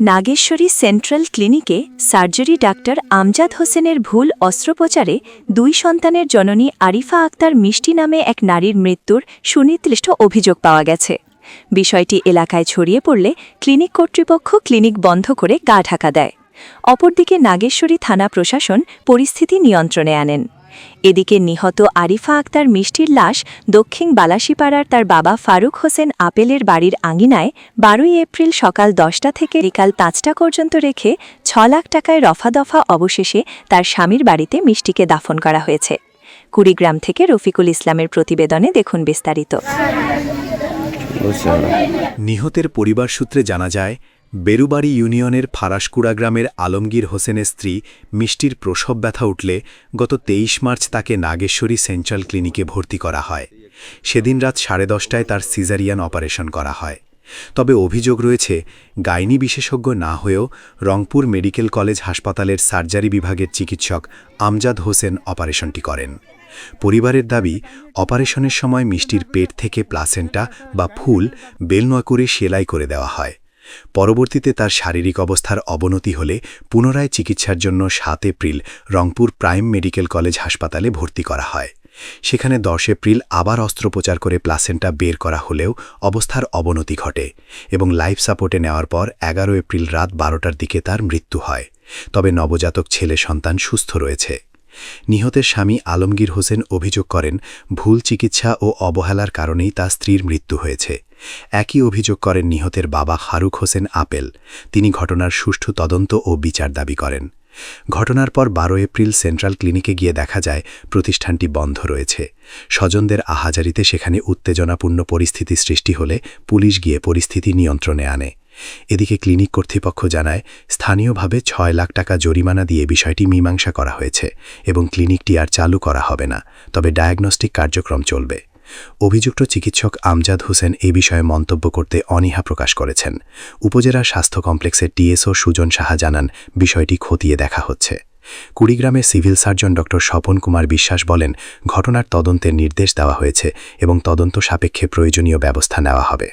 Nageshwari central ক্লিনিকে surgery doctor Amjad হোসেনের ভুল অস্ত্রোপচারে 2 সন্তানের জননী আরিফা আক্তার মিষ্টি নামে এক নারীর মৃত্যুর সুনির্দিষ্ট অভিযোগ পাওয়া গেছে। বিষয়টি এলাকায় ছড়িয়ে পড়লে ক্লিনিক কর্তৃপক্ষ ক্লিনিক বন্ধ করে গা ঢাকা দেয়। অপরদিকে নাগেশ্বরী থানা প্রশাসন পরিস্থিতি নিয়ন্ত্রণে আনেন। এদিকে নিহত আরিফা আক্তার মিষ্টির লাশ দক্ষিণ বালাসীপাড়ার তার বাবা ফারুক হোসেন আপেলের বাড়ির আঙিনায় 12 এপ্রিল সকাল 10টা থেকে বিকাল 5টা পর্যন্ত রেখে 6 লাখ টাকায় রফাদফা অবশেষে তার স্বামীর বাড়িতে মিষ্টিকে দাফন করা হয়েছে। কুড়িগ্রাম থেকে রফিকুল ইসলামের প্রতিবেদনে দেখুন বিস্তারিত। নিহতের পরিবার সূত্রে জানা যায়, বেরুবাড়ি ইউনিয়নের ফারাসকুড়া গ্রামের আলমগীর হোসেনের স্ত্রী মিষ্টির প্রসব ব্যথা উঠলে গত 23 মার্চ তাকে নাগেশ্বরী সেন্ট্রাল ক্লিনিকে ভর্তি করা হয়। সেদিন রাত 10:30টায় তার সিজারিয়ান অপারেশন করা হয়। তবে অভিযোগ রয়েছে, গাইনি বিশেষজ্ঞ না হয়েও রংপুর মেডিকেল কলেজ হাসপাতালের সার্জারি বিভাগের চিকিৎসক আমজাদ হোসেন অপারেশনটি করেন। পরিবারের দাবি, অপারেশনের সময় মিষ্টির পেট থেকে প্লাসেন্টা বা ফুল বেলনয় করে সেলাই করে দেওয়া হয়। পরবর্তীতে তার শারীরিক অবস্থার অবনতি হলে পুনরায় চিকিৎসার জন্য 7 April Rangpur prime medical college হাসপাতালে ভর্তি করা হয়। সেখানে 10 এপ্রিল আবার অস্ত্রোপচার করে প্লাসেন্টা বের করা হলেও অবস্থার অবনতি ঘটে এবং লাইফ সাপোর্টে নেওয়ার পর 11 এপ্রিল রাত 12টার দিকে তার মৃত্যু হয়। তবে নবজাতক ছেলে সন্তান সুস্থ রয়েছে। নিহতের স্বামী আলমগীর হোসেন অভিযোগ করেন, ভুল চিকিৎসা ও অবহেলার কারণেই তার স্ত্রীর মৃত্যু হয়েছে। একই অভিযোগ করেন নিহতের বাবা ফারুক হোসেন আপেল। তিনি ঘটনার সুষ্ঠু তদন্ত ও বিচার দাবি করেন। ঘটনার পর 12 এপ্রিল সেন্ট্রাল ক্লিনিকে গিয়ে দেখা যায় প্রতিষ্ঠানটি বন্ধ রয়েছে। স্বজনদের আহাজারিতে সেখানে উত্তেজনাপূর্ণ পরিস্থিতি সৃষ্টি হলে পুলিশ গিয়ে পরিস্থিতি নিয়ন্ত্রণে আনে। এদিকে ক্লিনিক কর্তৃপক্ষ জানায়, স্থানীয়ভাবে 6 লাখ টাকা জরিমানা দিয়ে বিষয়টি মীমাংসা করা হয়েছে এবং ক্লিনিকটি আর চালু করা হবে না, তবে ডায়াগনস্টিক কার্যক্রম চলবে। অভিযুক্ত চিকিৎসক আমজাদ হোসেন এই বিষয়ে মন্তব্য করতে অনীহা প্রকাশ করেছেন। উপজেলা স্বাস্থ্য কমপ্লেক্সের টিএসও সুজন সাহা জানান, বিষয়টি খতিয়ে দেখা হচ্ছে। কুড়িগ্রামের সিভিল সার্জন ড. স্বপন কুমার বিশ্বাস বলেন, ঘটনার তদন্তের নির্দেশ দেওয়া হয়েছে এবং তদন্ত সাপেক্ষে প্রয়োজনীয় ব্যবস্থা নেওয়া হবে।